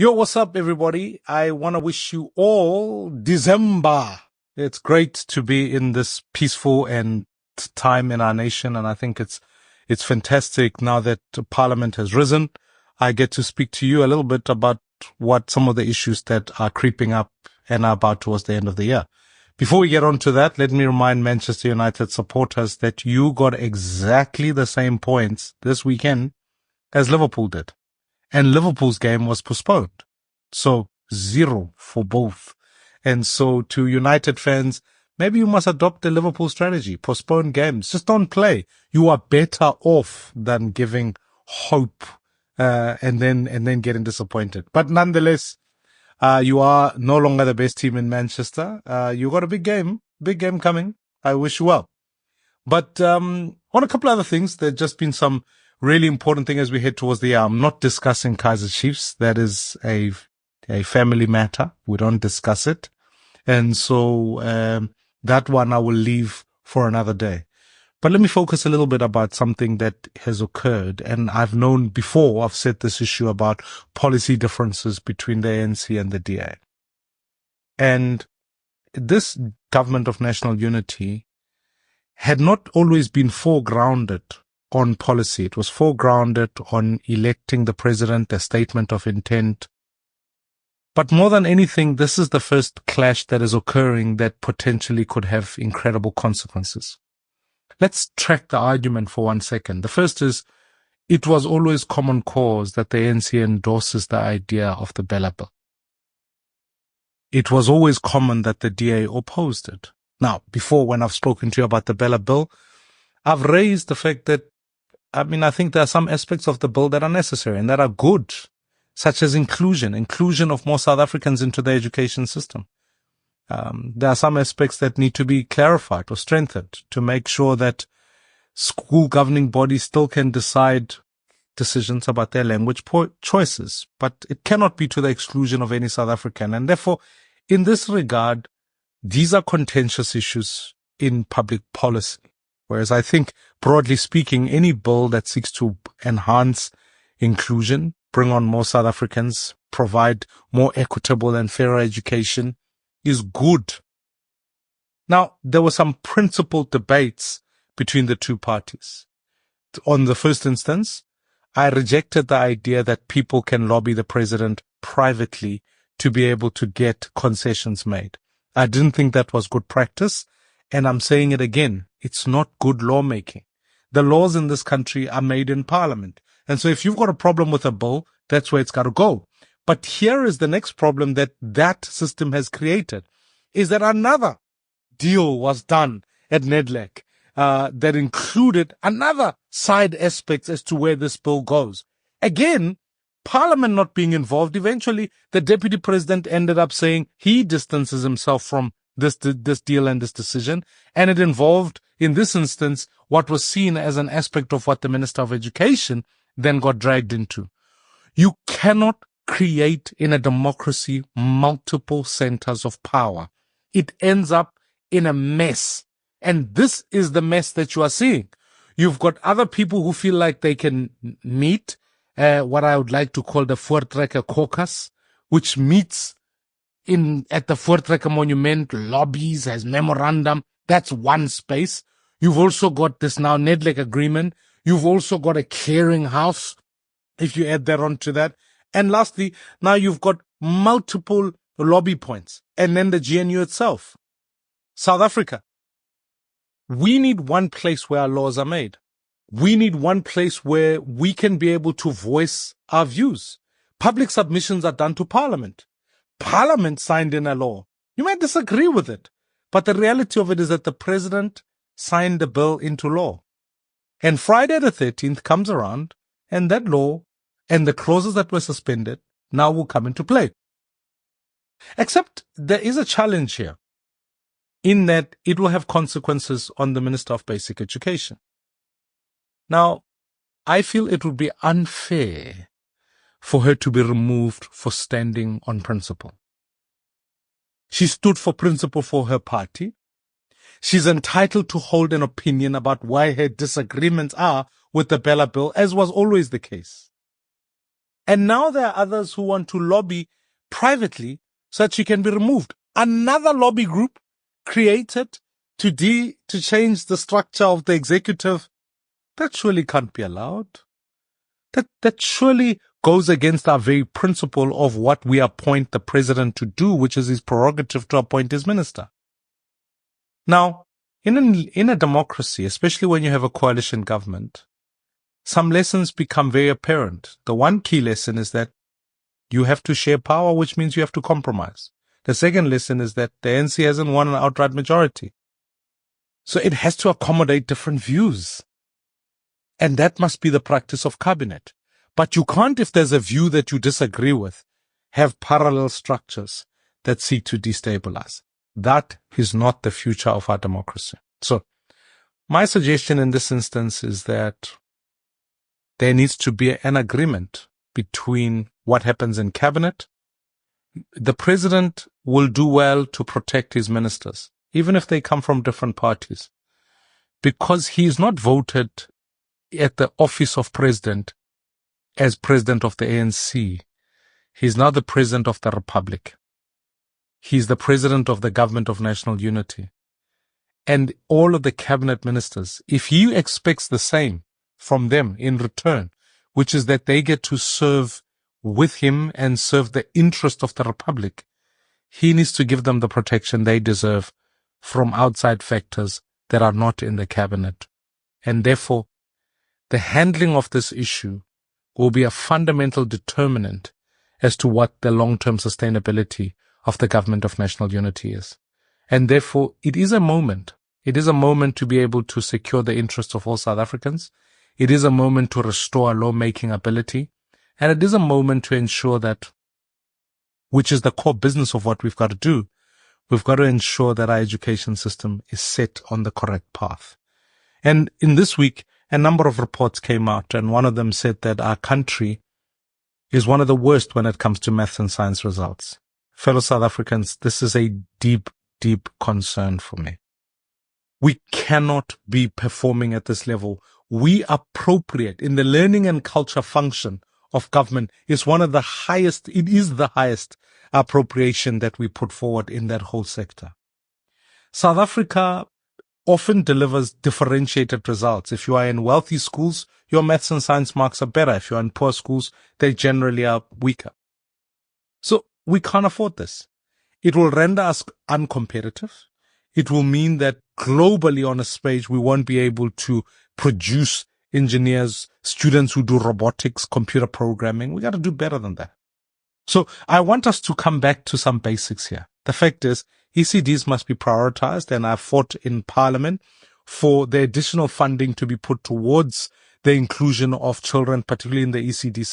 Yo, what's up, everybody? I want to wish you all December. It's great to be in this peaceful and time in our nation, and I think it's fantastic now that Parliament has risen. I get to speak to you a little bit about what some of the issues that are creeping up and are about towards the end of the year. Before we get on to that, let me remind Manchester United supporters that you got exactly the same points this weekend as Liverpool did. And Liverpool's game was postponed. So 0 for both. And so to United fans, maybe you must adopt the Liverpool strategy. Postpone games. Just don't play. You are better off than giving hope, and then getting disappointed. But nonetheless, you are no longer the best team in Manchester. You got a big game coming. I wish you well. But, on a couple other things, there's just been some really important thing as we head towards the year. I'm not discussing Kaizer Chiefs. That is a family matter. We don't discuss it. And so, that one I will leave for another day. But let me focus a little bit about something that has occurred. And I've known before, I've said this issue about policy differences between the ANC and the DA. And this government of national unity had not always been foregrounded on policy. It was foregrounded on electing the president, a statement of intent. But more than anything, this is the first clash that is occurring that potentially could have incredible consequences. Let's track the argument for 1 second. The first is, it was always common cause that the ANC endorses the idea of the Bella Bill. It was always common that the DA opposed it. Now, before, when I've spoken to you about the Bella Bill, I've raised the fact that, I think there are some aspects of the bill that are necessary and that are good, such as inclusion of more South Africans into the education system. There are some aspects that need to be clarified or strengthened to make sure that school governing bodies still can decide decisions about their language choices, but it cannot be to the exclusion of any South African. And therefore, in this regard, these are contentious issues in public policy. Whereas I think, broadly speaking, any bill that seeks to enhance inclusion, bring on more South Africans, provide more equitable and fairer education is good. Now, there were some principled debates between the two parties. On the first instance, I rejected the idea that people can lobby the president privately to be able to get concessions made. I didn't think that was good practice, and I'm saying it again. It's not good lawmaking. The laws in this country are made in Parliament. And so if you've got a problem with a bill, that's where it's got to go. But here is the next problem that system has created, is that another deal was done at NEDLAC that included another side aspects as to where this bill goes. Again, Parliament not being involved, eventually the Deputy President ended up saying he distances himself from this deal and this decision, and it involved, in this instance, what was seen as an aspect of what the Minister of Education then got dragged into. You cannot create in a democracy multiple centers of power. It ends up in a mess. And this is the mess that you are seeing. You've got other people who feel like they can meet what I would like to call the Voortrekker caucus, which meets at the Voortrekker Monument, lobbies, has memorandum. That's one space. You've also got this now NEDLAC agreement. You've also got a clearing house, if you add that onto that. And lastly, now you've got multiple lobby points. And then the GNU itself. South Africa. We need one place where our laws are made. We need one place where we can be able to voice our views. Public submissions are done to Parliament. Parliament signed in a law. You might disagree with it, but the reality of it is that the president signed the bill into law. And Friday the 13th comes around, and that law and the clauses that were suspended now will come into play. Except there is a challenge here, in that it will have consequences on the Minister of Basic Education. Now, I feel it would be unfair for her to be removed for standing on principle. She stood for principle for her party. She's entitled to hold an opinion about why her disagreements are with the Bella Bill, as was always the case. And now there are others who want to lobby privately so that she can be removed. Another lobby group created to change the structure of the executive. That surely can't be allowed. That surely goes against our very principle of what we appoint the president to do, which is his prerogative to appoint his minister. Now, in a democracy, especially when you have a coalition government, some lessons become very apparent. The one key lesson is that you have to share power, which means you have to compromise. The second lesson is that the ANC hasn't won an outright majority. So it has to accommodate different views. And that must be the practice of cabinet. But you can't, if there's a view that you disagree with, have parallel structures that seek to destabilize. That is not the future of our democracy. So my suggestion in this instance is that there needs to be an agreement between what happens in cabinet. The president will do well to protect his ministers, even if they come from different parties, because he is not voted at the office of president as president of the ANC. He's now the president of the republic. He's the president of the government of national unity. And all of the cabinet ministers, if he expects the same from them in return, which is that they get to serve with him and serve the interest of the republic, he needs to give them the protection they deserve from outside factors that are not in the cabinet. And therefore, the handling of this issue will be a fundamental determinant as to what the long-term sustainability of the government of national unity is. And therefore, it is a moment. It is a moment to be able to secure the interests of all South Africans. It is a moment to restore lawmaking ability. And it is a moment to ensure that, which is the core business of what we've got to do, we've got to ensure that our education system is set on the correct path. And in this week, a number of reports came out, and one of them said that our country is one of the worst when it comes to maths and science results. Fellow South Africans, this is a deep, deep concern for me. We cannot be performing at this level. We appropriate in the learning and culture function of government is one of the highest, it is the highest appropriation that we put forward in that whole sector. South Africa often delivers differentiated results. If you are in wealthy schools, your maths and science marks are better. If you're in poor schools, they generally are weaker. So we can't afford this. It will render us uncompetitive. It will mean that globally on a stage, we won't be able to produce engineers, students who do robotics, computer programming. We got to do better than that. So I want us to come back to some basics here. The fact is, ECDs must be prioritized, and I've fought in Parliament for the additional funding to be put towards the inclusion of children, particularly in the ECD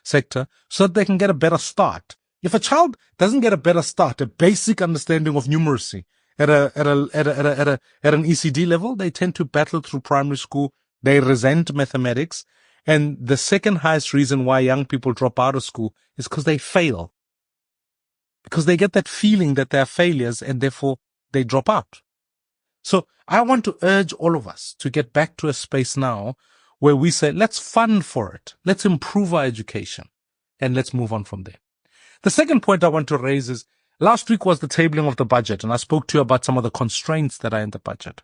sector, so that they can get a better start. If a child doesn't get a better start, a basic understanding of numeracy at an ECD level, they tend to battle through primary school. They resent mathematics. And the second highest reason why young people drop out of school is because they fail. Because they get that feeling that they're failures and therefore they drop out. So I want to urge all of us to get back to a space now where we say, let's fund for it. Let's improve our education and let's move on from there. The second point I want to raise is last week was the tabling of the budget, and I spoke to you about some of the constraints that are in the budget.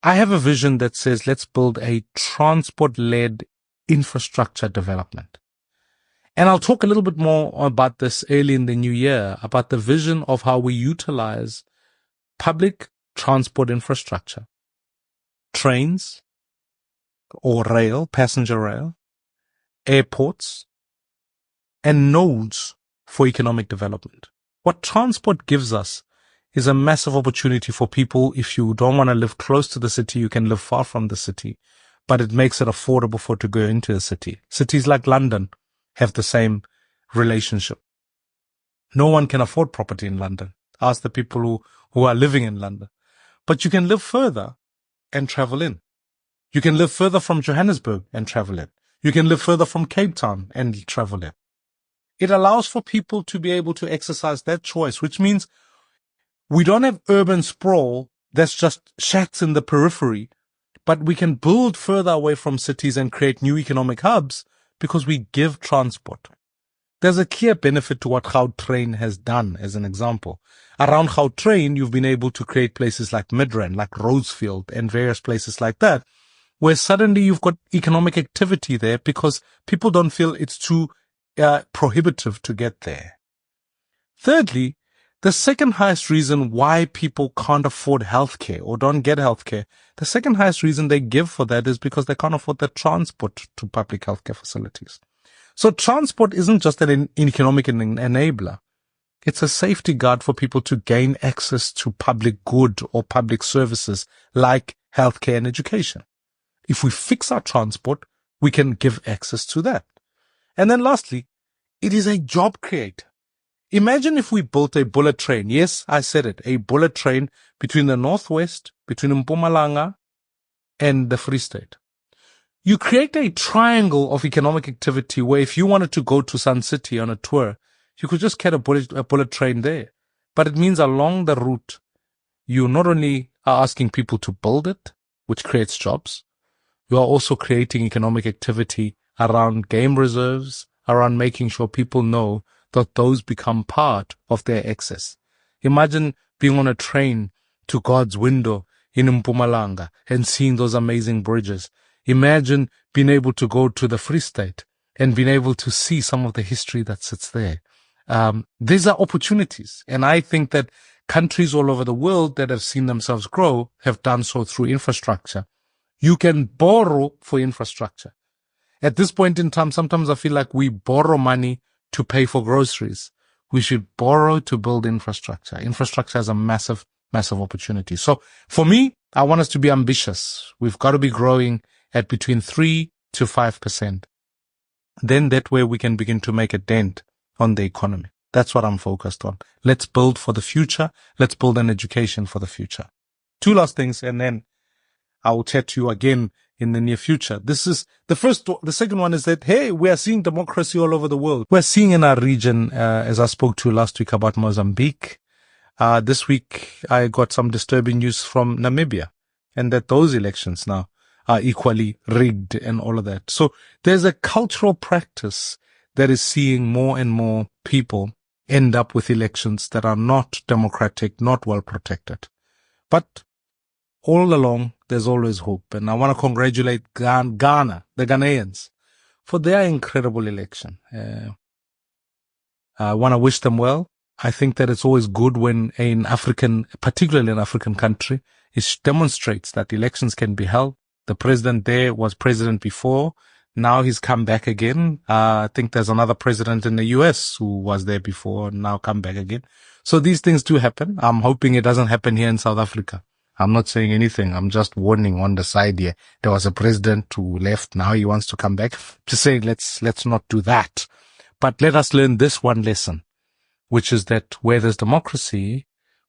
I have a vision that says let's build a transport-led infrastructure development. And I'll talk a little bit more about this early in the new year, about the vision of how we utilize public transport infrastructure, trains or rail, passenger rail, airports, and nodes for economic development. What transport gives us is a massive opportunity for people. If you don't want to live close to the city, you can live far from the city, but it makes it affordable for to go into a city. Cities like London have the same relationship. No one can afford property in London. Ask the people who are living in London. But you can live further and travel in. You can live further from Johannesburg and travel in. You can live further from Cape Town and travel in. It allows for people to be able to exercise that choice, which means we don't have urban sprawl that's just shacks in the periphery, but we can build further away from cities and create new economic hubs because we give transport. There's a clear benefit to what Gautrain has done, as an example. Around Gautrain, you've been able to create places like Midrand, like Rosefield, and various places like that, where suddenly you've got economic activity there because people don't feel it's too prohibitive to get there. Thirdly, the second highest reason why people can't afford healthcare or don't get healthcare, the second highest reason they give for that is because they can't afford the transport to public healthcare facilities. So transport isn't just an economic enabler. It's a safety guard for people to gain access to public good or public services like healthcare and education. If we fix our transport, we can give access to that. And then lastly, it is a job creator. Imagine if we built a bullet train. Yes, I said it, a bullet train between the Northwest, between Mpumalanga and the Free State. You create a triangle of economic activity where if you wanted to go to Sun City on a tour, you could just get a bullet train there. But it means along the route, you not only are asking people to build it, which creates jobs, you are also creating economic activity around game reserves, around making sure people know that those become part of their access. Imagine being on a train to God's window in Mpumalanga and seeing those amazing bridges. Imagine being able to go to the Free State and being able to see some of the history that sits there. These are opportunities. And I think that countries all over the world that have seen themselves grow have done so through infrastructure. You can borrow for infrastructure. At this point in time, sometimes I feel like we borrow money to pay for groceries. We should borrow to build infrastructure. Infrastructure has a massive, massive opportunity. So for me, I want us to be ambitious. We've got to be growing at between 3 to 5%. Then that way we can begin to make a dent on the economy. That's what I'm focused on. Let's build for the future. Let's build an education for the future. Two last things, and then I will chat to you again in the near future. This is the first. The second one is that, hey, we are seeing democracy all over the world. We're seeing in our region, as I spoke to last week about Mozambique. This week, I got some disturbing news from Namibia, and that those elections now are equally rigged and all of that. So there's a cultural practice that is seeing more and more people end up with elections that are not democratic, not well protected. But all along, there's always hope. And I want to congratulate Ghana, the Ghanaians, for their incredible election. I want to wish them well. I think that it's always good when particularly an African country, it demonstrates that elections can be held. The president there was president before. Now he's come back again. I think there's another president in the US who was there before and now come back again. So these things do happen. I'm hoping it doesn't happen here in South Africa. I'm not saying anything. I'm just warning on the side here. There was a president who left. Now he wants to come back. Just saying, let's not do that. But let us learn this one lesson, which is that where there's democracy,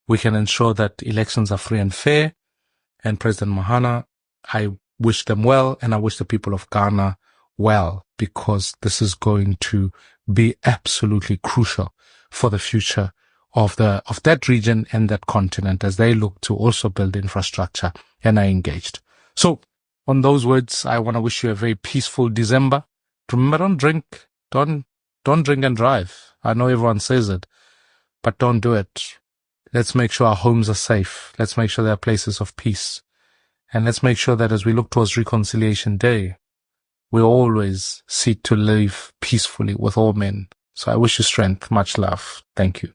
we can ensure that elections are free and fair. And President Mahana, I wish them well, and I wish the people of Ghana well, because this is going to be absolutely crucial for the future of that region and that continent as they look to also build infrastructure and are engaged. So on those words, I want to wish you a very peaceful December. Remember, don't drink and drive. I know everyone says it, but don't do it. Let's make sure our homes are safe. Let's make sure they are places of peace. And let's make sure that as we look towards Reconciliation Day, we always seek to live peacefully with all men. So I wish you strength. Much love. Thank you.